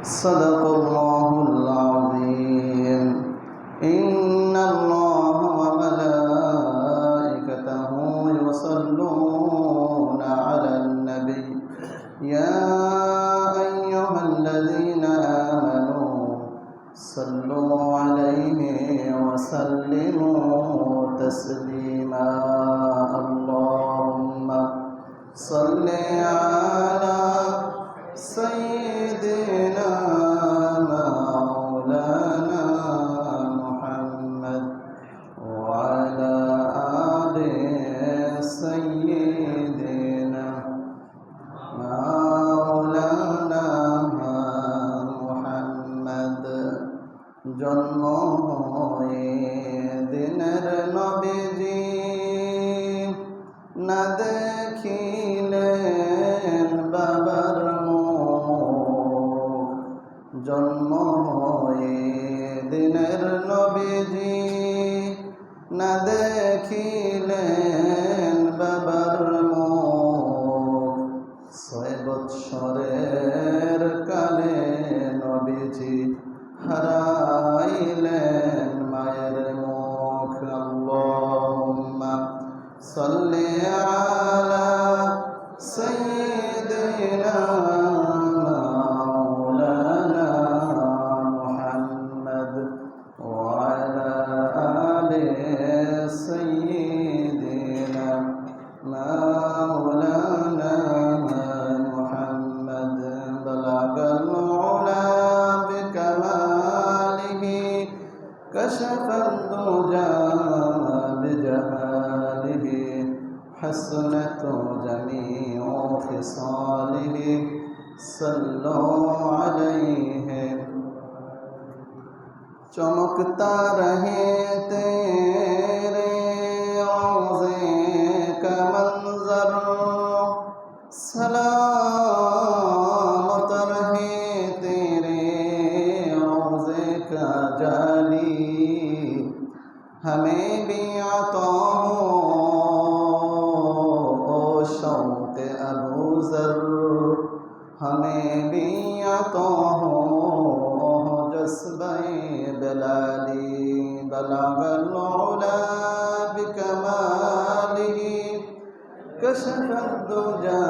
صدق الله العظيم. إن الله وملائكته يصلون على النبي يا أيها الذين آمنوا صلوا عليه وسلموا تسليما. اللهم صل على سيدنا مولانا محمد وعلى آل سيدنا مولانا محمد। জন্ম দিনের নবীজি না দেখিলেন বাবার মুখ, জন্ম দিনের নবীজি না দেখিলেন বাবার মুখ। 6 বৎসরের কালে নবীজি হারাইলেন মায়ের মুখ। আল্লাহুম্মা সাল্লি আলা সাইয়্যিদিনা মাওলানা মুহাম্মদ ওয়া আলা আলি সাইয়্যিদিনা মাওলানা মুহাম্মদ। বালাগাল উলা বিকামালিহি কাশাফাদ দুজা বিজামালিহি حسنت جميع خصاله صلوا عليه। चमकता रहे तेरे रोज़े का मंजर, सलामत रहे तेरे रोज़े का जाली। हमें भी आता हो शौक़ अबू ज़र, हमें भी आता हो जज़्बे बिलाली। बलगल उला बिकमालिही कशफद दुजा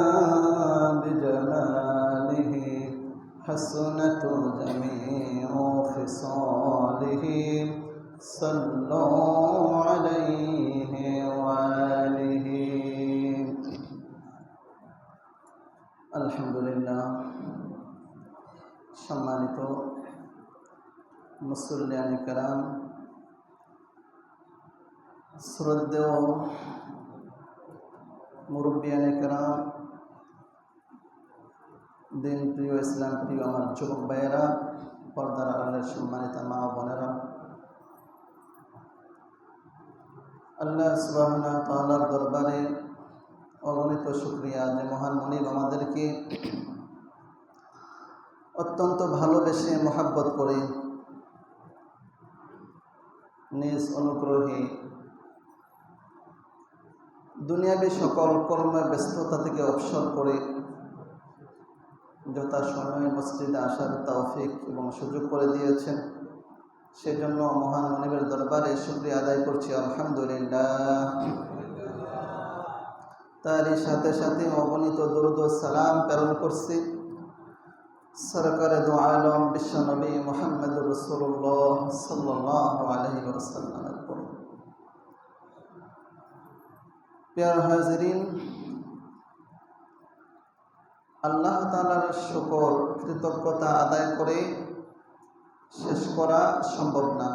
बिजमालिही हसनत जमीउ खिसालिही सल्लु अलैहि वालिही। আলহামদুলিল্লাহ। সম্মানিত মুসল্লিয়ানে কেরাম, শ্রদ্ধেয় মুরব্বিয়ানে কেরাম, দিন প্রিয় ইসলাম প্রিয় আমার যুবক ভাইয়েরা, পর্দার আড়ালের সম্মানিত মা ও বোনেরা, আল্লাহ সুবহানাহু ওয়া তাআলার দরবারে অগণিত শুকরিয়া যে মহান মনিব আমাদেরকে অত্যন্ত ভালোবেসে মোহাব্বত করে নিজ অনুগ্রহে দুনিয়াবী সকল কর্মে ব্যস্ততা থেকে অবসর করে যথাসময়ে মসজিদে আসার তৌফিক এবং সুযোগ করে দিয়েছেন। সেজন্য মহান মনিবের দরবারে শুকরিয়া আদায় করছি, আলহামদুলিল্লাহ। তারই সাথে সাথে অগণিত দরুদ ও সালাম প্রেরণ করছি সরকারে দু আলম বিশ্ব নবী মুহাম্মদুর রাসূলুল্লাহ সাল্লাল্লাহু আলাইহি ওয়াসাল্লামের উপর। প্রিয় হাজিরিন, আল্লাহ তাআলার শুকর কৃতজ্ঞতা আদায় করে শেষ করা সম্ভব না,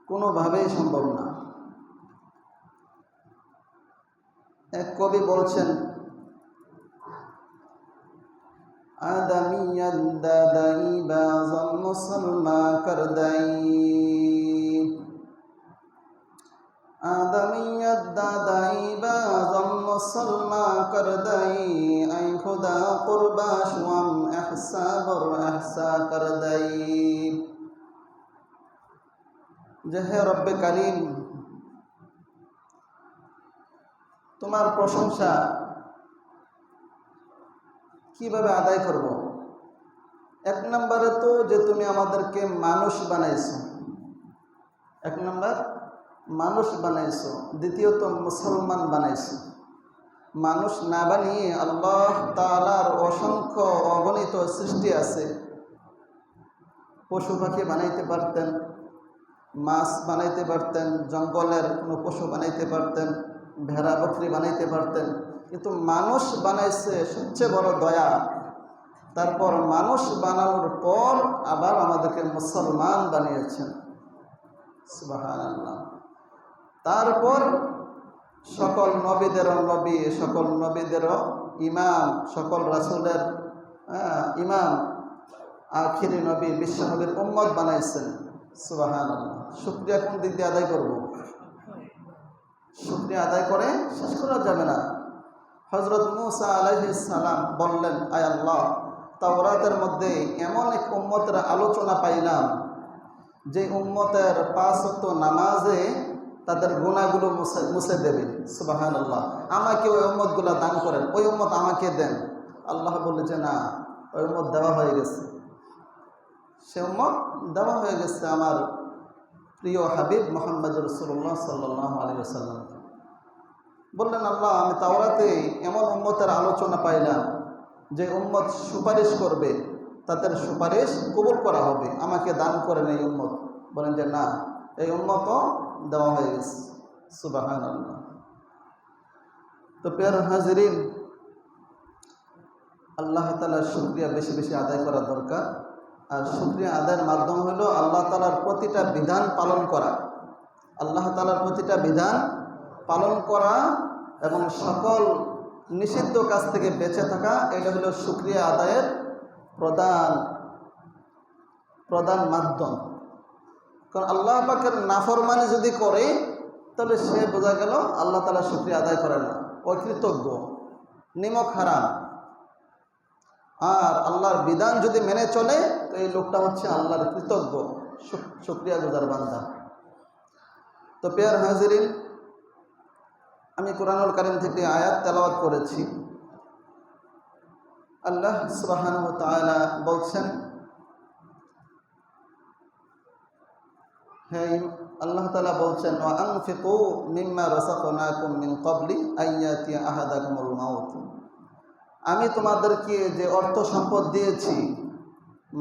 কোনোভাবেই সম্ভব না। এক কবি বলছেন, আদমিয়ত দাদাই বাজম মুসলমা করদাই, আদমিয়ত দাদাই বাজম মুসলমা করদাই, আই খুদা কুরবা শুয়াম ইহসাবর ইহসা করদাই। যে হে রব্বে কারীম, তোমার প্রশংসা কিভাবে আদায় করব? এক নম্বরে তো যে তুমি আমাদেরকে মানুষ বানাইছো, এক নম্বর মানুষ বানাইছো, দ্বিতীয়ত মুসলমান বানাইছো। মানুষ না বানিয়ে আল্লাহ তাআলার অসংখ্য অগণিত সৃষ্টি আছে। পশু পাখি বানাইতে পারতেন, মাছ বানাইতে পারতেন, জঙ্গলের কোনো পশু বানাইতে পারতেন, ভেড়া বকরি বানাইতে পারতেন, কিন্তু মানুষ বানাইছে সবচেয়ে বড় দয়া। তারপর মানুষ বানানোর পর আবার আমাদেরকে মুসলমান বানিয়েছেন। সুবহানাল্লাহ। তারপর সকল নবীদেরও নবী, সকল নবীদেরও ইমাম, সকল রাসূলের ইমাম, আখিরি নবী, বিশ্ব নবীর উম্মত বানাইছেন। সুবহানাল্লাহ। শুকরিয়া কোন দিক দিয়ে আদায় করব? শুকরিয়া আদায় করে শেষ করা যাবে না। হযরত মূসা আলাইহিস সালাম বললেন, আয় আল্লাহ, তাওরাতের মধ্যে এমন এক উম্মতের আলোচনা পাইলাম যে উম্মতের 5 ওয়াক্ত নামাজে তাদের গুনাহগুলো মুছে দেবে। সুবহানাল্লাহ। আমাকে ওই উম্মতগুলো দান করেন, ওই উম্মত আমাকে দেন। আল্লাহ বললেন যে না, ওই উম্মত দেওয়া হয়ে গেছে, সে উম্মত দেওয়া হয়ে গেছে আমার প্রিয় হাবিব মুহাম্মদুর রাসূলুল্লাহ সাল্লাল্লাহু আলাইহি ওয়াসাল্লাম। বললেন, আল্লাহ, আমি তাওরাতে এমন উম্মতের আলোচনা পাইলাম যে উম্মত সুপারিশ করবে, তাদের সুপারিশ কবুল করা হবে, আমাকে দান করেন এই উম্মত। বলেন যে না, এই উম্মতও দেওয়া হয়ে গেছে। সুবহানাল্লাহ। তো প্রিয় হাজিরিন, আল্লাহ তাআলার শুকরিয়া বেশি বেশি আদায় করা দরকার। আর শুকরিয়া আদায়ের মাধ্যম হলো আল্লাহ তাআলার প্রতিটা বিধান পালন করা, আল্লাহ তাআলার প্রতিটা বিধান পালন করা এবং সকল নিষিদ্ধ কাজ থেকে বেঁচে থাকা। এটা হলো শুকরিয়া আদায়ের প্রধান মাধ্যম। কারণ আল্লাহ পাকের নাফরমানি যদি করে তাহলে সে বোঝা গেল আল্লাহ তাআলা শুকরিয়া আদায় করে না, অকৃতজ্ঞ, নিমক হারাম। আর আল্লাহর বিধান যদি মেনে চলে তো এই লোকটা হচ্ছে আল্লাহর কৃতজ্ঞ, শুকরিয়া গুজার বান্দা। তো প্রিয় হাজিরিন, আমি কুরআনুল কারীম থেকে আয়াত তেলাওয়াত করেছি। আল্লাহ সুবহানাহু ওয়া তাআলা বলছেন, হ্যাঁ, আল্লাহ তাআলা বলছেন, ওয়া আনফিকু মিম্মা রাযাকনাকুম মিন ক্বাবলি আন ইয়াতিয়া আহাদাকুমুল মাউত। আমি তোমাদেরকে যে অর্থ সম্পদ দিয়েছি,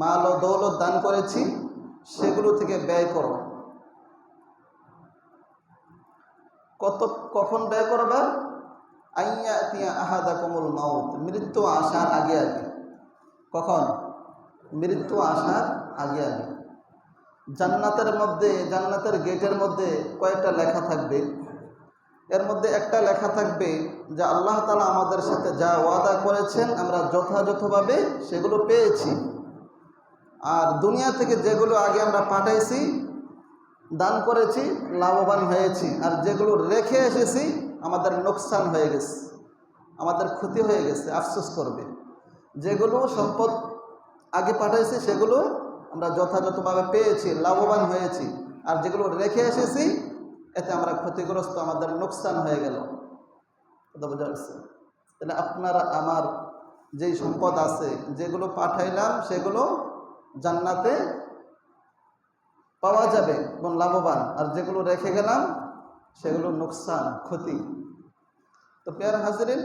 মাল ও দৌলত দান করেছি, সেগুলো থেকে ব্যয় করো। কখন ব্যয় করবে? আন ইয়াতিয়া আহাদাকুমুল মাউত, মৃত্যু আসার আগে আগে। কখন? মৃত্যু আসার আগে আগে। জান্নাতের মধ্যে, জান্নাতের গেটের মধ্যে কয়েকটা লেখা থাকবে। এর মধ্যে একটা লেখা থাকবে যে আল্লাহ তাআলা আমাদের সাথে যা ওয়াদা করেছেন আমরা যথাযথভাবে সেগুলো পেয়েছি। আর দুনিয়া থেকে যেগুলো আগে আমরা পাঠাইছি, দান করেছি, লাভবান হয়েছি। আর যেগুলো রেখে এসেছি আমাদের নোকসান হয়ে গেছে, আমাদের ক্ষতি হয়ে গেছে, আফসোস করবে। যেগুলো সম্পদ আগে পাঠাইছি সেগুলো আমরা যথাযথভাবে পেয়েছি, লাভবান হয়েছি। আর যেগুলো রেখে এসেছি এতে আমরা ক্ষতিগ্রস্ত, আমাদের নোকসান হয়ে গেল। কথা বোঝা যাচ্ছে? তাহলে আপনার আমার যেই সম্পদ আছে, যেগুলো পাঠাইলাম সেগুলো জান্নাতে পাওয়া যাবে এবং লাভবান, আর যেগুলো রেখে গেলাম সেগুলো নোকসান, ক্ষতি। তো প্রিয় হাজিরিন,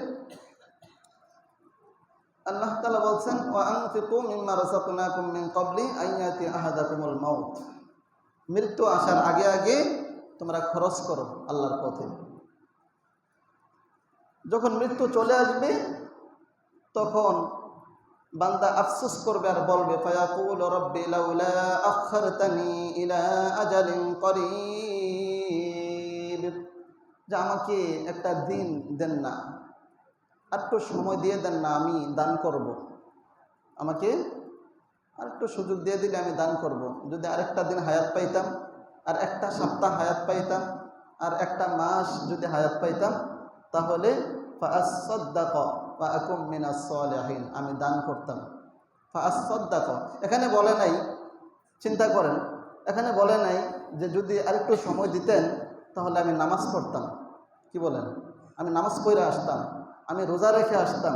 আল্লাহ তাআলা বলছেন, ওয়া আনফিকু মিম্মা রাযাকনাকুম মিন ক্বাবলি আন ইয়াতিয়া আহাদাকুমুল মাউত। মৃত্যু আসার আগে আগে তোমরা খরচ করো আল্লাহর পথে। যখন মৃত্যু চলে আসবে তখন বান্দা আফসোস করবে আর বলবে, ফায়াকুল রাব্বি লাউলা আখখারতানি ইলা আজালিন করিব, যে আমাকে একটা দিন দেন না, একটু সময় দিয়ে দেন না, আমি দান করব। আমাকে আর একটু সুযোগ দিয়ে দিলে আমি দান করব। যদি আরেকটা দিন হায়াত পাইতাম, আর একটা সপ্তাহ হায়াত পাইতাম, আর একটা মাস যদি হায়াত পাইতাম, তাহলে ফাআসাদদাক ওয়া আকুম মিনাস সালিহিন, আমি দান করতাম। ফাআসাদদাক, এখানে বলে নাই, চিন্তা করেন, এখানে বলে নাই যে যদি আরেকটু সময় দিতেন তাহলে আমি নামাজ পড়তাম। কি বলেন? আমি নামাজ পড়ে আসতাম, আমি রোজা রেখে আসতাম,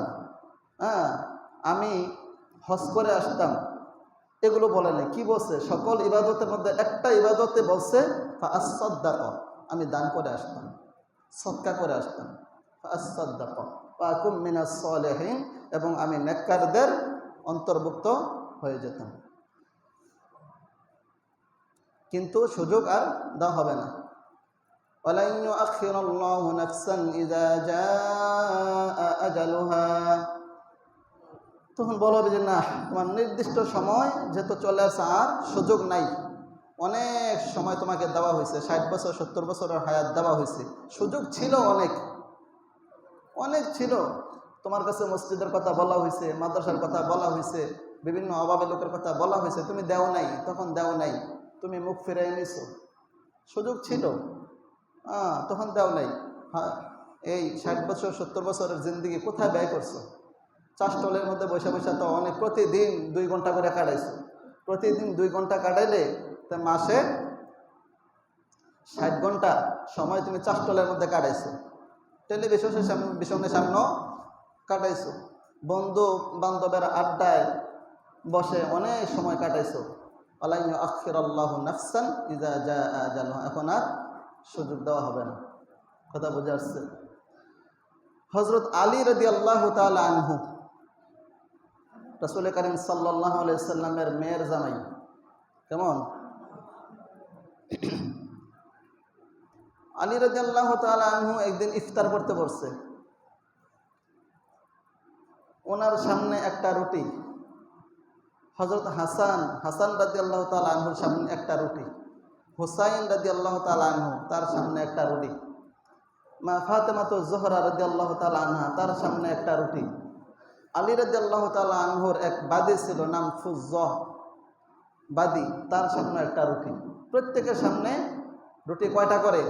আমি হজ করে আসতাম, এগুলো বলে নাই। কি বলছে? সকল ইবাদতের মধ্যে একটা ইবাদতে বলছে ফাআসসাদ্দাক, আমি দান করে আসতাম, সদকা করে আসতাম। ফাআসসাদ্দাক ওয়া আকুম মিনাস সালিহিন, এবং আমি নেককারদের অন্তর্ভুক্ত হয়ে যেতাম। কিন্তু সুযোগ আর দেওয়া হবে না। ওয়ালান ইউআখিরাল্লাহু নাফসান ইযা জাআ আজালুহা, তখন বলা হবে যে না, তোমার নির্দিষ্ট সময় যেহেতু চলে আসে, আর সুযোগ নাই। অনেক সময় তোমাকে দেওয়া হয়েছে, 60 বছর 70 বছরের হায়াত দেওয়া হয়েছে, সুযোগ ছিল, অনেক অনেক ছিল। তোমার কাছে মসজিদের কথা বলা হয়েছে, মাদ্রাসার কথা বলা হয়েছে, বিভিন্ন অভাবের লোকের কথা বলা হয়েছে, তুমি দেও নাই, তখন দেও নাই, তুমি মুখ ফিরাই নিছো। সুযোগ ছিল, তখন দেও নাই। এই 60 বছর 70 বছরের জিন্দিগি কোথায় ব্যয় করছো? চাষটলের মধ্যে বসে বসে তো অনেক, প্রতিদিন 2 ঘন্টা করে কাটাইছো। প্রতিদিন 2 ঘন্টা কাটাইলে তা মাসে 60 ঘন্টা সময় তুমি চাষটলের মধ্যে কাটাইছো। টেলিভিশনের সামনেও কাটাইছো, বন্ধু বান্ধবের আড্ডায় বসে অনেক সময় কাটাইছো। ওয়ালান ইউআখিরাল্লাহু নাফসান ইযা জাআ আজালুহা, এখন আর সুযোগ দেওয়া হবে না। কথা বুঝে আসছে? হযরত আলী রাদিয়াল্লাহু তাআলা আনহু, রাসূল কারীম সাল্লাল্লাহু আলাইহি সাল্লামের মেয়ের জামাই। কেমন? আলী রাদিয়াল্লাহু তাআলা আনহু একদিন ইফতার করতে বসছে। ওনার সামনে একটা রুটি, হযরত হাসান রাদিয়াল্লাহু তাআলা আনহুর সামনে একটা রুটি, হুসাইন রাদিয়াল্লাহু তাআলা আনহু তার সামনে একটা রুটি, মা ফাতেমাতুজ জোহরা রাদিয়াল্লাহু তাআলা আনহা তার সামনে একটা রুটি। আলী রাদিয়াল্লাহু তাআলা আনহুর এক বাদী ছিল, নাম ফুজ্জাহ বাদী, তার সামনে একটা রুটি। প্রত্যেকের সামনে রুটি কয়টা করে?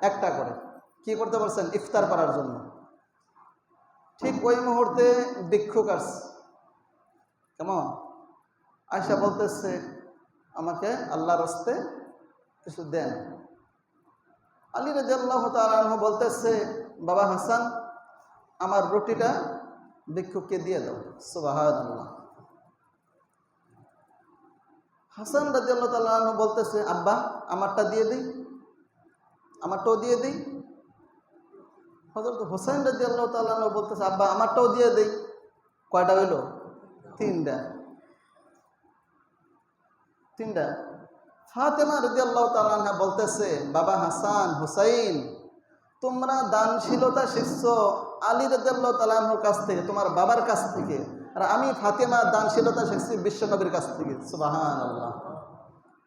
একটা করে। কি করতে পারছেন? ইফতার করার জন্য। ঠিক ওই মুহূর্তে ভিক্ষুক আসছে। কেমন? আয়েশা বলতেছে, আমাকে আল্লাহর রাস্তে কিছু দেন। আলী রাদিয়াল্লাহু তাআলা আনহু বলতেছে, বাবা হাসান, আমার রুটিটা ভিক্ষুককে দিয়ে দাও। সুবহানাল্লাহ। হাসান রাদিয়াল্লাহু তাআলা আনহু বলতেছে, আব্বা আমারটা দিয়ে দিই, আমারটাও দিয়ে দিই। হযরত হুসাইন রাদিয়াল্লাহু তাআলা আনহু বলতেছে, আব্বা আমারটাও দিয়ে দিই। কয়টা হইল? 3টা। ফাতেমা রাদিয়াল্লাহু তাআলা আনহা বলতেছে, বাবা হাসান হুসাইন, তোমরা দানশীলতা শিখছো আলী রাদিয়াল্লাহু তাআলা আনহুর কাছ থেকে, তোমার বাবার কাছ থেকে, আর আমি ফাতেমা দানশীলতা শিখছি বিশ্বনবীর কাছ থেকে। সুবহানাল্লাহ।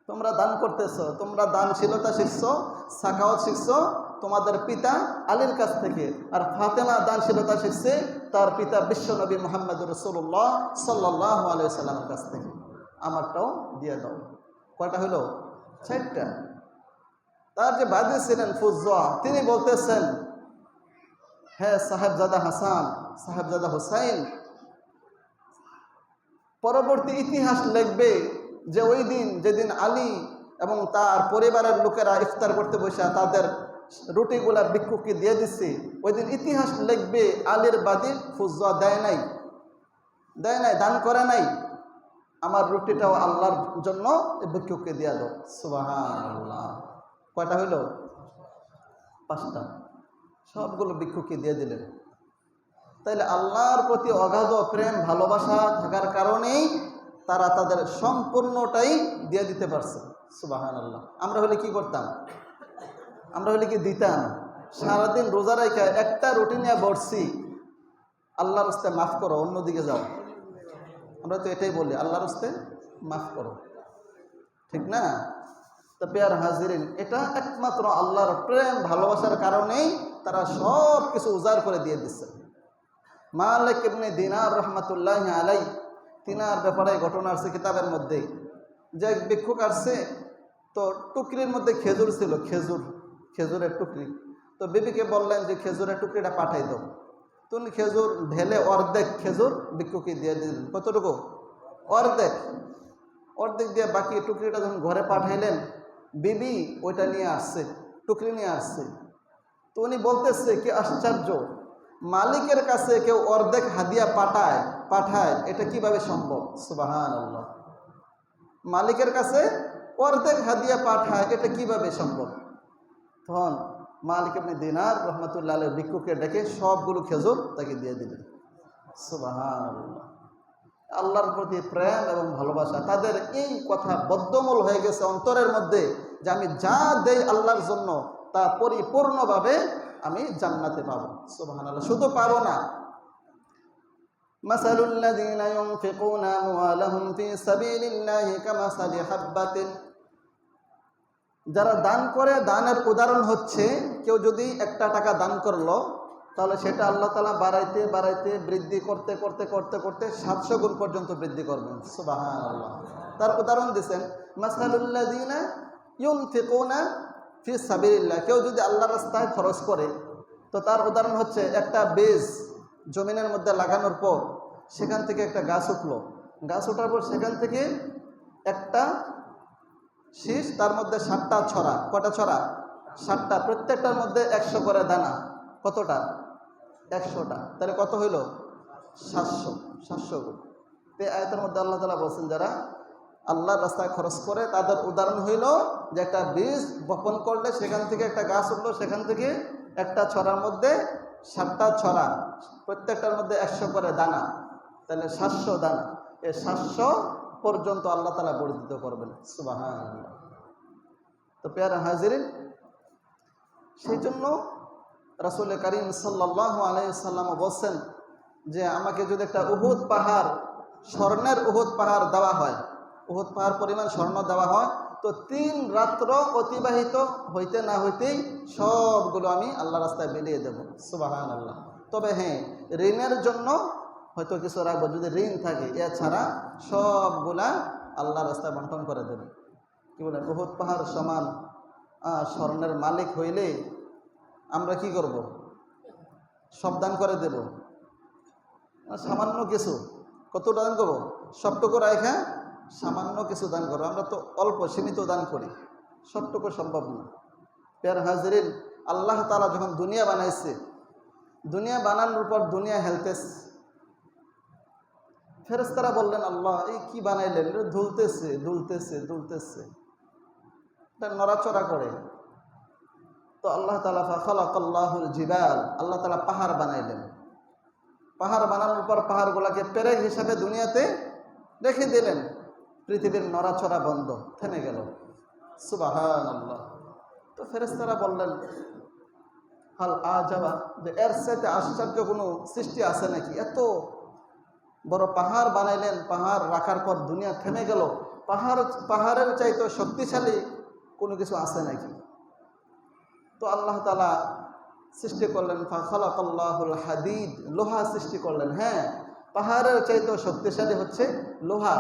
তোমরা দান করতেছো, তোমরা দানশীলতা শিখছো, সাকাওয়াত শিখছো তোমাদের পিতা আলীর কাছ থেকে, আর ফাতেমা দানশীলতা শিখছে তার পিতা বিশ্বনবী মুহাম্মদুর রাসূলুল্লাহ সাল্লাল্লাহু আলাইহি ওয়াসাল্লামের কাছ থেকে। আমারটাও দিয়ে দাও। কয়টা হলো? 4টা। তার যে বাদী ছিলেন ফুজ্জা, তিনি বলতেছেন, হ্যাঁ সাহেবজাদা হাসান, সাহেবজাদা হুসাইন, পরবর্তী ইতিহাস লিখবে যে ওই দিন যেদিন আলী এবং তার পরিবারের লোকেরা ইফতার করতে বসে তাদের রুটিগুলা ভিক্ষুককে দিয়ে দিচ্ছে, ওই দিন ইতিহাস লিখবে আলীর বাদী ফুজ্জা দেয় নাই, দান করে নাই। আমার রুটিটাও আল্লাহর জন্য ভিক্ষুককে দিয়ে দাও। সুবহানাল্লাহ। কয়টা হইল? 5টা। সবগুলো ভিক্ষুককে দিয়ে দিলেন। তাইলে আল্লাহর প্রতি অগাধ প্রেম ভালোবাসা থাকার কারণেই তারা তাদের সম্পূর্ণটাই দিয়ে দিতে পারছে। সুবহানাল্লাহ। আমরা হলে কি করতাম? আমরা হলে কি দিতাম? সারাদিন রোজা রাখা একটা রুটি নিয়ে বসছি, আল্লাহর রাস্তায় মাফ করো, অন্যদিকে যাও। আমরা তো এটাই বলি, আল্লাহর রাস্তায় মাফ করো, ঠিক না? তো প্রিয় হাজিরিন, এটা একমাত্র আল্লাহর প্রেম ভালোবাসার কারণেই তারা সব কিছু উজাড় করে দিয়ে দিচ্ছে। মালিক ইবনে দিনার রহমাতুল্লাহি আলাইহি, তিনার ব্যাপারে ঘটনা আছে কিতাবের মধ্যে, যে এক ভিক্ষুক আসছে, তো টুকরির মধ্যে খেজুর ছিল, খেজুরের টুকরি। তো বিবিকে বললেন যে খেজুরের টুকরিটা পাঠাই দাও। তুমি খেজুর ঢেলে অর্ধেক খেজুর ভিক্ষুককে দিয়ে দিলেন। কতটুকু? অর্ধেক দিয়ে বাকি টুকরিটা যখন ঘরে পাঠাইলেন, বিবি ওইটা নিয়ে আসছে, টুকরি নিয়ে আসছে। তো উনি বলতেছে, কি আশ্চর্য, মালিকের কাছে কেউ অর্ধেক হাদিয়া পাঠায় এটা কিভাবে সম্ভব? সুবহানাল্লাহ। মালিকের কাছে অর্ধেক হাদিয়া পাঠায় এটা কিভাবে সম্ভব? তখন মালিক ইবনে দিনার রহমাতুল্লাহ আলাইহি ভিক্ষুককে ডেকে সবগুলো খেজুর তাকে দিয়ে দিলেন। সুবহানাল্লাহ। আল্লাহর প্রতি প্রেম এবং ভালোবাসা, তাদের এই কথা বদ্ধমূল হয়ে গেছে অন্তরের মধ্যে যে আমি যা দেই আল্লাহর জন্য তা পরিপূর্ণভাবে আমি জান্নাতে পাবো। সুবহানাল্লাহ। শুধু পাবো না, মাসালুল লাযীনা ইউনফিকুনা আমওয়ালাহুম ফী সাবিলিল্লাহি কামাসালি হাব্বাতিন, যারা দান করে দানের উদাহরণ হচ্ছে কেউ যদি 1 টাকা দান করলো তাহলে সেটা আল্লাহ তাআলা বাড়াইতে বাড়াইতে বৃদ্ধি করতে করতে করতে করতে 700 গুণ পর্যন্ত বৃদ্ধি করবেন। সুবহানাল্লাহ। তার উদাহরণ দিয়েছেন মাসালুল লাযীনা ইউনফিকুনা ফি সাবিলিল্লাহ, কেউ যদি আল্লাহর রাস্তায় খরচ করে তো তার উদাহরণ হচ্ছে একটা বীজ জমিনের মধ্যে লাগানোর পর সেখান থেকে একটা গাছ উঠলো, গাছ ওঠার পর সেখান থেকে একটা শীষ, তার মধ্যে 7টা ছড়া। কটা ছড়া? 7টা। প্রত্যেকটার মধ্যে 100 করে দানা। কতটা? 100টা। তাহলে কত হইল? 700 গুণ। এই আয়াতের মধ্যে আল্লাহ তাআলা বলছেন যারা আল্লাহর রাস্তায় খরচ করে তাদের উদাহরণ হইল যে একটা বীজ বপন করলে সেখান থেকে একটা গাছ উঠলো, সেখান থেকে একটা ছড়ার মধ্যে 7টা ছড়া, প্রত্যেকটার মধ্যে 100 করে দানা, তাহলে 700 দানা। এই 700 পর্যন্ত আল্লাহ তাআলা বর্ধিত করবেন। সুবহানাল্লাহ। তো প্যারা হাজিরিন, সেই জন্য রাসূল করিম সাল্লাল্লাহু আলাইহি ওয়াসাল্লাম বলছেন যে আমাকে যদি একটা উহুদ পাহাড়, স্বর্ণের উহুদ পাহাড় দেওয়া হয়, উহুদ পাহাড় পরিমাণ স্বর্ণ দেওয়া হয় তো 3 রাত্র অতিবাহিত হইতে না হইতেই সবগুলো আমি আল্লাহ রাস্তায় বিলিয়ে দেব। সুবহানাল্লাহ। তবে হ্যাঁ, ঋণের জন্য হয়তো কিছু রাখবো, যদি ঋণ থাকে, এছাড়া সবগুলা আল্লাহ রাস্তায় বন্টন করে দেবে। কি বলেন? উহুদ পাহাড় সমান স্বর্ণের মালিক হইলে আমরা কি করব? সব দান করে দেব? সামান্য কিছু, কত দান করবো? সবটুকু রাখা সামান্য কিছু দান করবো। আমরা তো অল্প সীমিত দান করি, সবটুকু সম্ভব না। প্যার হাজিরিন, আল্লাহ তাআলা যখন দুনিয়া বানাইছে, দুনিয়া বানানোর পর দুনিয়া হেলতেছে, ফেরেশতারা বললেন আল্লাহ এই কি বানাইলেন? দুলতেছে দুলতেছে দুলতেছে, এটা নড়াচড়া করে। তো আল্লাহ তাআলা ফাখালাকাল্লাহুল জিবাল, আল্লাহ তাআলা পাহাড় বানাইলেন। পাহাড় বানানোর পর পাহাড়গুলোকে পেরেক হিসাবে দুনিয়াতে রেখে দিলেন। পৃথিবীর নড়াচড়া বন্ধ, থেমে গেল। সুবহানাল্লাহ। তো ফেরেশতারা বললেন হাল আজাবা, যে এর সাথে আশ্চর্য কোনো সৃষ্টি আছে নাকি? এত বড় পাহাড় বানাইলেন, পাহাড় রাখার পর দুনিয়া থেমে গেল, পাহাড়ের চাইতে শক্তিশালী কোনো কিছু আছে নাকি? তো আল্লাহ তাআলা সৃষ্টি করলেন ফাখালাকাল্লাহুল হাদিদ, লোহা সৃষ্টি করলেন। হ্যাঁ, পাহাড়ের চাইতে শক্তিশালী হচ্ছে লোহা।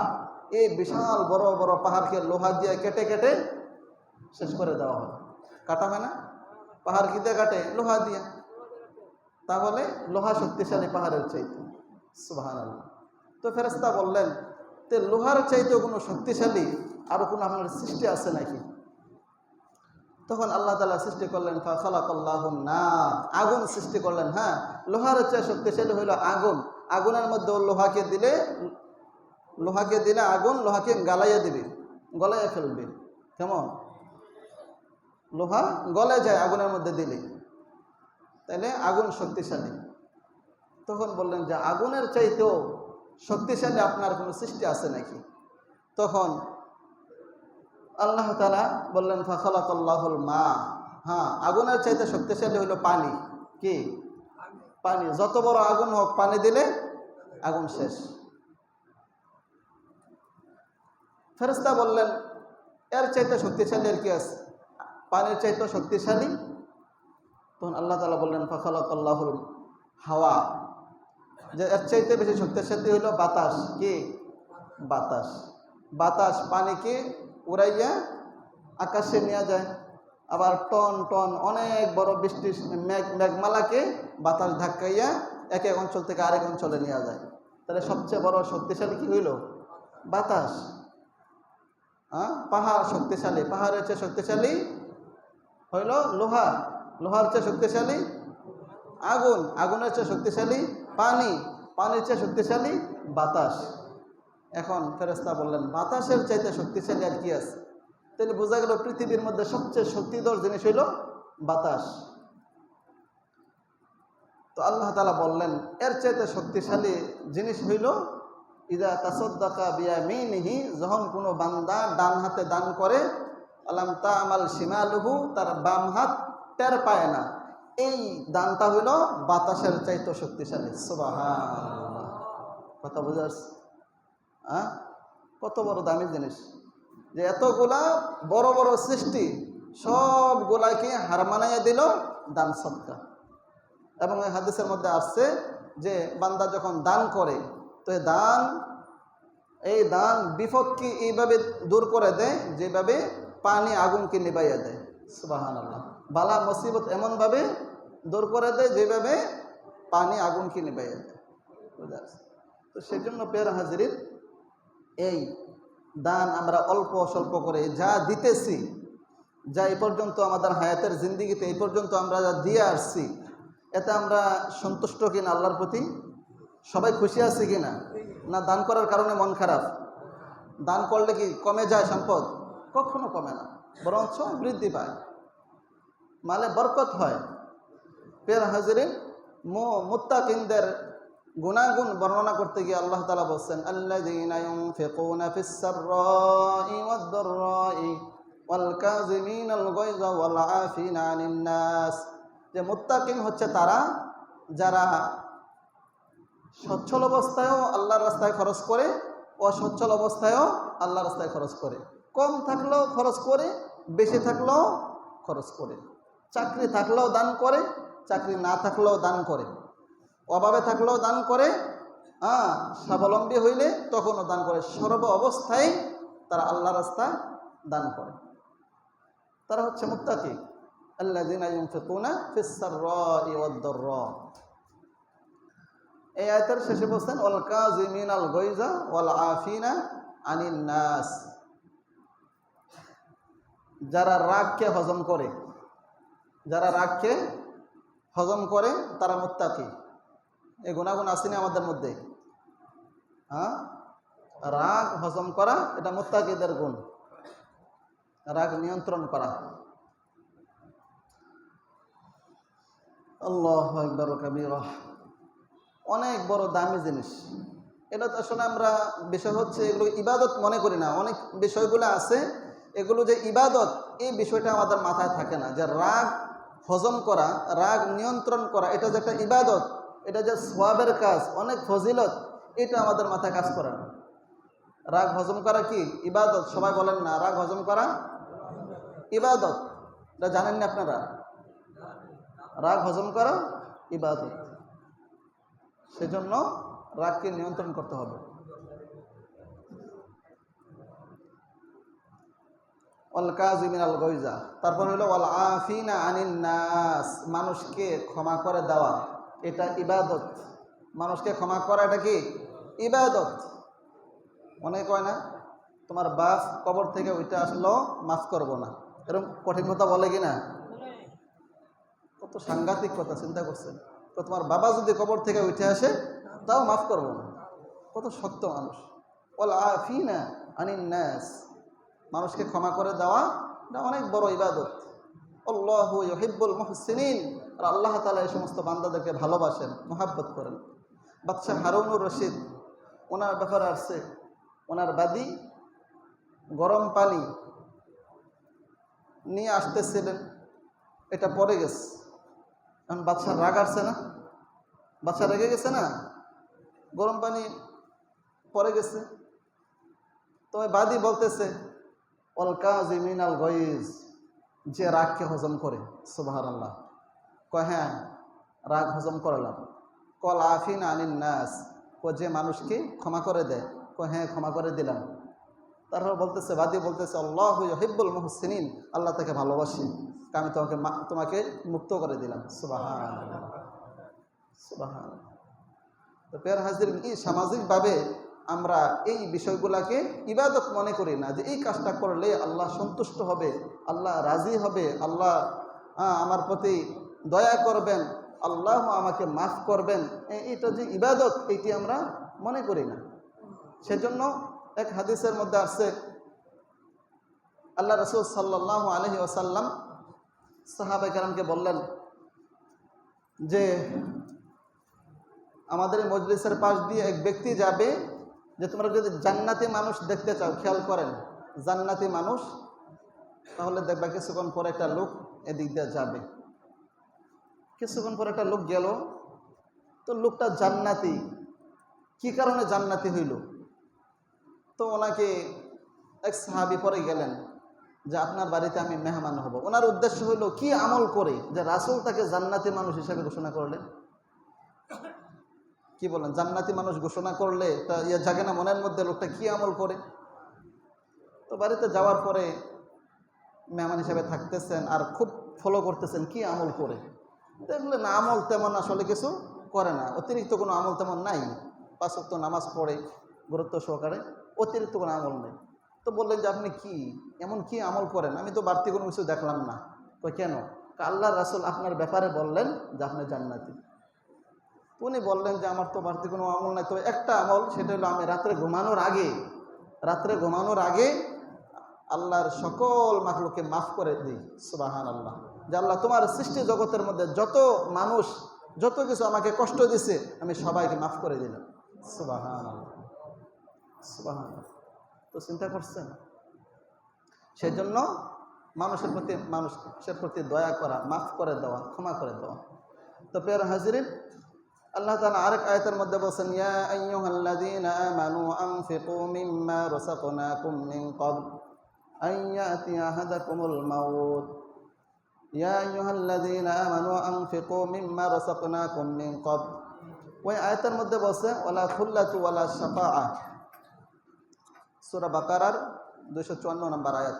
এই বিশাল বড় বড় পাহাড়কে লোহা দিয়ে কেটে কেটে শেষ করে দেওয়া হয়। কাটা হয় না? পাহাড় কি দিয়ে কাটে? লোহা দিয়ে। তাহলে লোহা শক্তিশালী পাহাড়ের চাইতে। সুবহানাল্লাহ। তো ফেরেশতা বললেন তে লোহার চাইতে কোনো শক্তিশালী আরো কোনো আপনার সৃষ্টি আছে নাকি? তখন আল্লাহ তাআলা সৃষ্টি করলেন ফাখালাকাল্লাহুন নার, আগুন সৃষ্টি করলেন। হ্যাঁ, লোহার চেয়ে শক্তিশালী হইল আগুন। আগুনের মধ্যে লোহাকে দিলে আগুন লোহাকে গালাইয়া দিবে, গলাইয়া ফেলবে। কেমন? লোহা গলে যায় আগুনের মধ্যে দিলে, তাইলে আগুন শক্তিশালী। তখন বললেন যে আগুনের চাইতেও শক্তিশালী আপনার কোনো সৃষ্টি আছে নাকি? তখন আল্লাহ তাআলা বললেন ফাখালাকাল্লাহুল মা, হ্যাঁ, আগুনের চাইতে শক্তিশালী হইল পানি। কি? পানি। যত বড় আগুন হোক, পানি দিলে আগুন শেষ। ফেরেশতা বললেন এর চাইতে শক্তিশালী আর কি আছে? পানির চাইতে শক্তিশালী। তখন আল্লাহ তাআলা বললেন ফাখালাকাল্লাহুল হাওয়া, যে এর চাইতে বেশি শক্তিশালী হইল বাতাস। কি? বাতাস। বাতাস পানিকে উড়াইয়া আকাশে নিয়ে যায়। আবার টন টন অনেক বড় বৃষ্টি মেঘমালাকে বাতাস ধাক্কাইয়া এক অঞ্চল থেকে আরেক অঞ্চলে নিয়ে যায়। তাহলে সবচেয়ে বড় শক্তিশালী কি হইল? বাতাস। পাহাড় শক্তিশালী, পাহাড়ের চেয়ে শক্তিশালী হইল লোহা, লোহার চেয়ে শক্তিশালী আগুন, আগুনের চেয়ে শক্তিশালী পানি, পানির চেয়ে শক্তিশালী বাতাস। এখন ফেরেশতা বললেন বাতাসের চাইতে শক্তিশালী আর কি আছে? তাহলে বোঝা গেল পৃথিবীর মধ্যে সবচেয়ে শক্তিধর জিনিস হইল বাতাস। তো আল্লাহ তাআলা বললেন এর চাইতে শক্তিশালী জিনিস হইল ইদা তাসাদ্দাকা বিয়ামিনিহি, যখন কোনো বান্দা ডান হাতে দান করে, আলাম তা'মাল শিমালুহু, তার বাম হাত টের পায় না, এই দানটা হইল বাতাসের চাইতে শক্তিশালী। সুবহানাল্লাহ, কথা বুঝা আসছে? কত বড় দামি জিনিস যে এতগুলা বড় বড় সৃষ্টি সবগুলাকে হার মানাইয়া দিল দান সদকা। এবং এই হাদিসের মধ্যে আসছে যে বান্দা যখন দান করে তো এই দান বিপদকে এইভাবে দূর করে দেয় যেভাবে পানি আগুনকে নিবাইয়া দেয়। সুবহানাল্লাহ, বালা মুসিবত এমনভাবে দূর করে দেয় যেভাবে পানি আগুনকে নিবাইয়া দেয়। তো সেজন্য প্রিয় হাজিরিন, এই দান আমরা অল্প স্বল্প করে যা দিতেছি, যা এই পর্যন্ত আমাদের হায়াতের জিন্দিগিতে এই পর্যন্ত আমরা যা দিয়ে আসছি, এতে আমরা সন্তুষ্ট কিনা আল্লাহর প্রতি? সবাই খুশি আছি কিনা? না দান করার কারণে মন খারাপ? দান করলে কি কমে যায় সম্পদ? কখনো কমে না, বরঞ্চ বৃদ্ধি পায়, মালে বরকত হয়। প্রিয় হাজিরিন, মুত্তাকিনদের গুনাগুণ বর্ণনা করতে গিয়ে আল্লাহ তাআলা বলছেন আল্লাযীনা ইউনফিকুনা ফিস সাররাই ওয়াদ দাররাই ওয়াল কাযিমিনাল গায়যা ওয়াল আফিনা আনিন নাস, যে মুত্তাকিন হচ্ছে তারা যারা সচ্ছল অবস্থায়ও আল্লাহর রাস্তায় খরচ করে, অসচ্ছল অবস্থায়ও আল্লাহর রাস্তায় খরচ করে, কম থাকলেও খরচ করে, বেশি থাকলেও খরচ করে, চাকরি থাকলেও দান করে, চাকরি না থাকলেও দান করে, অভাবে থাকলেও দান করে, স্বাবলম্বী হইলে তখনও দান করে, সর্ব অবস্থায় তারা আল্লাহর রাস্তায় দান করে। তারা হচ্ছে মুত্তাকি। আল্লাযীনা ইউনফিকুনা ফিস সাররাই ওয়াদ দাররা। এই আয়াতের শেষে বলছেন ওয়াল কাযিমিনাল গায়যা ওয়াল আফিনা আনিন নাস, যারা রাগকে হজম করে, যারা রাগকে হজম করে তারা মুত্তাকি। এই গুণাগুণ আসেনি আমাদের মধ্যে? রাগ হজম করা এটা মুত্তাকিদের গুণ, রাগ নিয়ন্ত্রণ করা। আল্লাহু আকবার কাবীরা, অনেক বড় দামি জিনিস এটা। তো আসলে আমরা বিষয় হচ্ছে এগুলো ইবাদত মনে করি না, অনেক বিষয়গুলো আছে এগুলো যে ইবাদত, এই বিষয়টা আমাদের মাথায় থাকে না, যে রাগ হজম করা, রাগ নিয়ন্ত্রণ করা, এটা যে একটা ইবাদত, এটা যে সওয়াবের কাজ, অনেক ফজিলত, এটা আমাদের মাথায় কাজ করে না। রাগ হজম করা কি ইবাদত? সবাই বলেন না রাগ হজম করা ইবাদত। এটা জানেন না আপনারা? রাগ হজম করা ইবাদত। সেজন্য রাগকে নিয়ন্ত্রণ করতে হবে। ওয়াল কাযিমিনাল গায়যা, তারপর হলো ওয়াল আফিনা আনিন নাস, মানুষকে ক্ষমা করে দেওয়া, এটা ইবাদত। মানুষকে ক্ষমা করা এটা কি ইবাদত। মনে কয় না তোমার বাপ কবর থেকে উঠে আসলো মাফ করব না, এরকম কঠিন কথা বলে কিনা? কত সাংঘাতিক কথা, চিন্তা করছেন? তো তোমার বাবা যদি কবর থেকে উঠে আসে তাও মাফ করব না, কত শক্ত মানুষ। ওয়াল আফিনা আনিন নাস, মানুষকে ক্ষমা করে দেওয়া এটা অনেক বড় ইবাদত। আল্লাহু ইউহিব্বুল মুহসিনিন, আর আল্লাহ তাআলা এই সমস্ত বান্দাদেরকে ভালোবাসেন, মহব্বত করেন। বাদশাহ হারুনুর রশিদ, ওনার ব্যাপারে আসছে, ওনার বাদী গরম পানি নিয়ে আসতেছিলেন, এটা পড়ে গেছে। এখন বাদশাহ রাগ আসছে না? বাদশাহ রেগে গেছে না? গরম পানি পড়ে গেছে। তো বাদী বলতেছে ওয়াল কাযিমিনাল গায়জ, যে রাগকে হজম করে। সুবহানাল্লাহ। কয় হ্যাঁ রাগ হজম করলাম। কল আফিনা আনিন নাস, যে মানুষকে ক্ষমা করে দেয়। কয় হ্যাঁ ক্ষমা করে দিলাম। তারপর বলতেছে, বাদী বলতেছে আল্লাহু ইউহিব্বুল মুহসিনিন, আল্লাহ তাকে ভালোবাসি, আমি তোমাকে মুক্ত করে দিলাম। সুবহানাল্লাহ, সুবহানাল্লাহ। তো প্রিয় হাজিরিন, এই সামাজিকভাবে আমরা এই বিষয়গুলোকে ইবাদত মনে করি না, যে এই কাজটা করলে আল্লাহ সন্তুষ্ট হবে, আল্লাহ রাজি হবে, আল্লাহ আমার প্রতি দয়া করবেন, আল্লাহ আমাকে মাফ করবেন, এটা যে ইবাদত, এইটি আমরা মনে করি না। সেজন্য এক হাদিসের মধ্যে আসছে, আল্লাহ রাসূল সাল্লাল্লাহু আলাইহি ওয়াসাল্লাম সাহাবায়ে কেরামকে বললেন যে আমাদের মজলিসের পাশ দিয়ে এক ব্যক্তি যাবে, যে তোমরা যদি জান্নাতি মানুষ দেখতে চাও, খেয়াল করেন জান্নাতি মানুষ, তাহলে দেখবা কিছুক্ষণ পরে একটা লোক এদিক দিয়ে যাবে। কিছুক্ষণ পরে একটা লোক গেল, তো লোকটা জান্নাতি। কি কারণে জান্নাতি হইল? তো ওনাকে এক সাহাবী পরে গেলেন যে আপনার বাড়িতে আমি মেহমান হব। ওনার উদ্দেশ্য হইল কি আমল করে যে রাসূল তাকে জান্নাতি মানুষ হিসেবে ঘোষণা করলেন। কি বলেন, জান্নাতি মানুষ ঘোষণা করলে তা ইয়ে জাগে না মনের মধ্যে, লোকটা কি আমল করে? তো বাড়িতে যাওয়ার পরে মেহমান হিসেবে থাকতেছেন আর খুব ফলো করতেছেন কি আমল করে। দেখলেন না আমল তেমন আসলে কিছু করে না, অতিরিক্ত কোনো আমল তেমন নাই, 5 ওয়াক্ত নামাজ পড়ে গুরুত্ব সহকারে, অতিরিক্ত কোনো আমল নেই। তো বললেন যে আপনি কি এমন কি আমল করেন, আমি তো বাড়তি কোনো কিছু দেখলাম না। তো কেন? আল্লাহর রাসূল আপনার ব্যাপারে বললেন যে আপনি জান্নাতি। উনি বললেন যে আমার তো বাড়তি কোনো আমল নাই, তবে একটা আমল, সেটা হলো আমি রাত্রে ঘুমানোর আগে আল্লাহর সকল মাখলুককে মাফ করে দিই। সুবহানাল্লাহ। যে আল্লাহ তোমার সৃষ্টি জগতের মধ্যে যত মানুষ যত কিছু আমাকে কষ্ট দিছে আমি সবাইকে মাফ করে দিলাম। সুবহানাল্লাহ, সুবহানাল্লাহ। তো চিন্তা করছেন, সেজন্য মানুষের প্রতি দয়া করা, মাফ করে দেওয়া, ক্ষমা করে দেওয়া। তো প্রিয় হাজিরিন, আল্লাহ তাআলা আরেক আয়াতের মধ্যে বলেন, ইয়া আইয়ুহাল্লাযীনা আমানু আনফিকু মিম্মা রাযাকনাকুম মিন ক্বাবল আন ইয়াতিয়া আহাদাকুমুল মাউত। ইয়া আইয়ুহাল্লাযীনা আমানু আনফিকু মিম্মা রাযাকনাকুম মিন ক্বাবল। ওই আয়াতের মধ্যে বলছে ওয়ালা খুল্লাতু ওয়ালা শাফাআ, সূরা বাকারার 254 নম্বর আয়াত,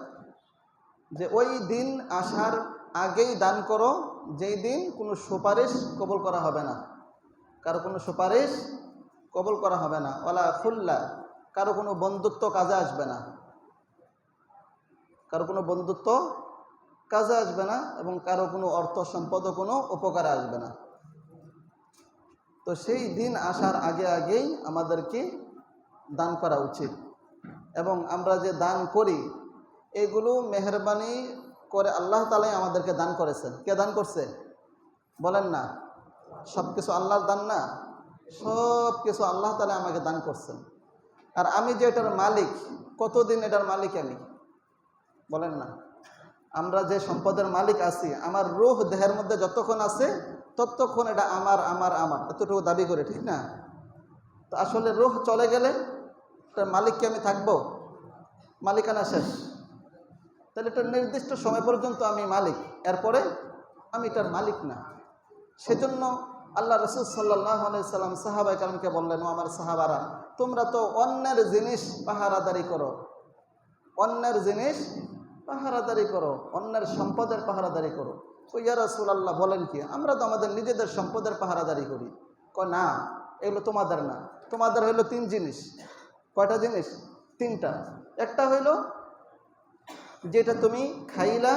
যে ওই দিন আসার আগেই দান করো যেই দিন কোনো সুপারিশ কবুল করা হবে না, কারো কোনো সুপারিশ কবুল করা হবে না। ওয়ালা খুল্লা, কারো কোনো বন্ধুত্ব কাজে আসবে না, কারো কোনো বন্ধুত্ব কাজে আসবে না, এবং কারো কোনো অর্থ সম্পদও কোনো উপকারে আসবে না। তো সেই দিন আসার আগেই আমাদেরকে দান করা উচিত। এবং আমরা যে দান করি এগুলো মেহেরবানি করে আল্লাহ তাআলাই আমাদেরকে দান করেছেন। কে দান করছে বলেন না? সব কিছু আল্লাহর দান না? সব কিছু আল্লাহ তাআলা আমাকে দান করছেন। আর আমি যে এটার মালিক, কতদিন এটার মালিক আমি? বলেন না? আমরা যে সম্পদের মালিক আছি, আমার রূহ দেহের মধ্যে যতক্ষণ আছে ততক্ষণ এটা আমার আমার আমার এতটুকু দাবি করে, ঠিক না? তো আসলে রূহ চলে গেলে এটার মালিক কি আমি থাকবো? মালিকানা শেষ। তাহলে এটা নির্দিষ্ট সময় পর্যন্ত আমি মালিক, এরপরে আমি এটার মালিক না। সেজন্য আল্লাহ রাসূল সাল্লাল্লাহু আলাইহি সাল্লাম সাহাবায়ে কেরামকে বললেন, ও আমার সাহাবারা, তোমরা তো অন্যের জিনিস পাহারাদারি করো, অন্যের জিনিস পাহারাদারি করো, অন্যের সম্পদের পাহারাদারি করো। তো ইয়া রাসূলুল্লাহ বলেন কি, আমরা তো আমাদের নিজেদের সম্পদের পাহারাদারি করি। কয় না, এগুলো তোমাদের না, তোমাদের হইলো 3 জিনিস। কয়টা জিনিস? 3টা। একটা হইল যেটা তুমি খাইলা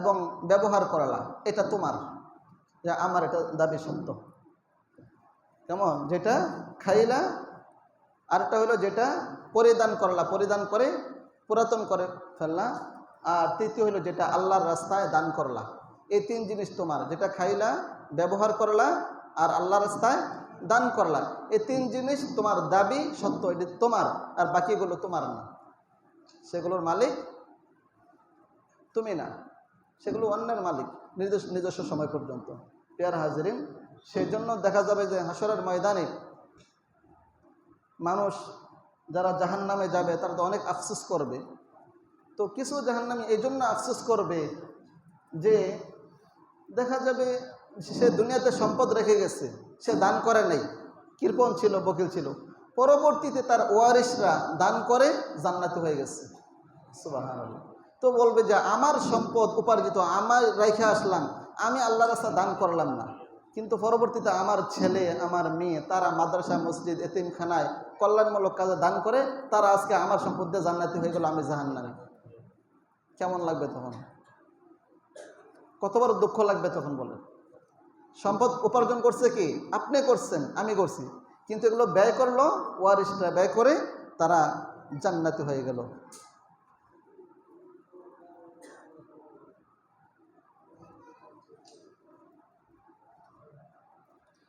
এবং ব্যবহার করলা, এটা তোমার, যে আমার এটা দাবি সত্য। কেমন? যেটা খাইলা, আরেকটা হইলো যেটা পরিধান করলা, পরিধান করে পুরাতন করে ফেললা, আর তৃতীয় হইলো যেটা আল্লাহর রাস্তায় দান করলা। এই 3 জিনিস তোমার, যেটা খাইলা, ব্যবহার করলা আর আল্লাহর রাস্তায় দান করলা। এই 3 জিনিস তোমার দাবি সত্য, এটি তোমার, আর বাকিগুলো তোমার না। সেগুলোর মালিক তুমি না, সেগুলো অন্যের মালিক নিজস্ব সময় পর্যন্ত। প্রিয় হাজিরিন, সেই জন্য দেখা যাবে যে হাসরের ময়দানে মানুষ যারা জাহান্নামে যাবে তারা তো অনেক আফসোস করবে। তো কিছু জাহান্নামী এই জন্য আফসোস করবে যে দেখা যাবে সে দুনিয়াতে সম্পদ রেখে গেছে, সে দান করে নাই, কৃপণ ছিল, বকিল ছিল, পরবর্তীতে তার ওয়ারিসরা দান করে জান্নাতি হয়ে গেছে। সুবহানাল্লাহ। তো বলবে যে আমার সম্পদ উপার্জিত আমার রেখে আসলাম, আমি আল্লাহর রাস্তায় দান করলাম না, কিন্তু পরবর্তীতে আমার ছেলে আমার মেয়ে তারা মাদ্রাসা মসজিদ এতিমখানায় কল্যাণমূলক কাজে দান করে, তারা আজকে আমার সম্পদ দিয়ে জান্নাতি হয়ে গেল, আমি জাহান্নামী। কেমন লাগবে তখন? কত বড় দুঃখ লাগবে তখন বলেন? সম্পদ উপার্জন করছে কি? আপনি করছেন, আমি করছি, কিন্তু এগুলো ব্যয় করলো ওয়ারিসরা, ব্যয় করে তারা জান্নাতি হয়ে গেল।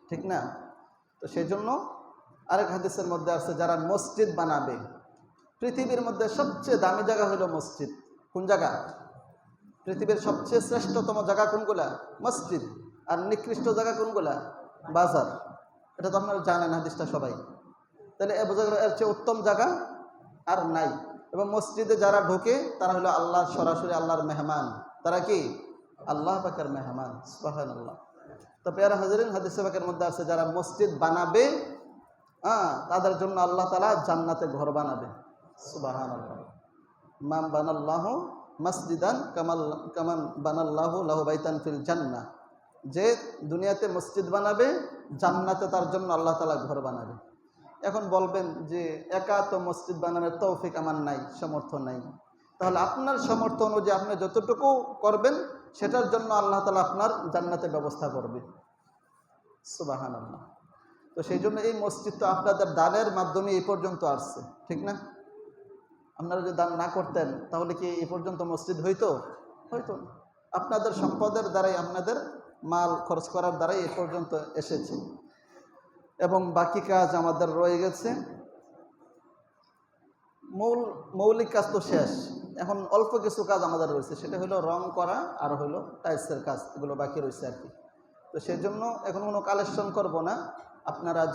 ঠিক না? তো সেই জন্য আরেক হাদিসের মধ্যে আছে, যারা মসজিদ বানাবে, পৃথিবীর মধ্যে সবচেয়ে দামি জায়গা হলো মসজিদ। কোন জায়গা? পৃথিবীর সবচেয়ে শ্রেষ্ঠতম জায়গা কোনগুলা? মসজিদ। আর নিকৃষ্ট জায়গা কোনগুলা? বাজার। এটা তো আপনারা জানেন হাদিসটা সবাই। তাহলে এ বোঝা গেল এর চেয়ে উত্তম জায়গা আর নাই। এবং মসজিদে যারা ঢোকে তারা হলো আল্লাহর, সরাসরি আল্লাহর মেহমান। তারা কি? আল্লাহ পাকের মেহমান। সুবহানাল্লাহ। তো পেয়ারা হাজরিন, হাদিসে পাকের মধ্যে আছে যারা মসজিদ বানাবে, তাদের জন্য আল্লাহ তাআলা জান্নাতে ঘর বানাবে। সুবহানাল্লাহ। মান বানাল্লাহু মসজিদান কামান বানাল্লাহু লাহু বাইতান ফিল জান্নাহ। যে দুনিয়াতে মসজিদ বানাবে, জান্নাতে তার জন্য আল্লাহ তাআলা ঘর বানাবে। এখন বলবেন যে একা তো মসজিদ বানানোর তৌফিক আমার নাই, সামর্থ্য নাই। তাহলে আপনার সামর্থ্য অনুযায়ী আপনি যতটুকু করবেন সেটার জন্য আল্লাহ তাআলা আপনার জান্নাতের ব্যবস্থা করবে। সুবহানাল্লাহ। তো সেই জন্য এই মসজিদ তো আপনাদের দানের মাধ্যমে এই পর্যন্ত আসছে, ঠিক না? আপনারা যদি দান না করতেন তাহলে কি এই পর্যন্ত মসজিদ হইতো? হইতো না। আপনাদের সম্পদের দ্বারাই, আপনাদের মাল খরচ করার দ্বারাই এই পর্যন্ত এসেছে। এবং বাকি কাজ আমাদের রয়ে গেছে। মৌলিক কাজ তো শেষ, এখন অল্প কিছু কাজ আমাদের রয়েছে, সেটা হলো রং করা আর হলো টাইলসের কাজ, এগুলো বাকি রয়েছে আর কি। তো সেই জন্য এখন কোনো কালেকশন করব না, আপনারা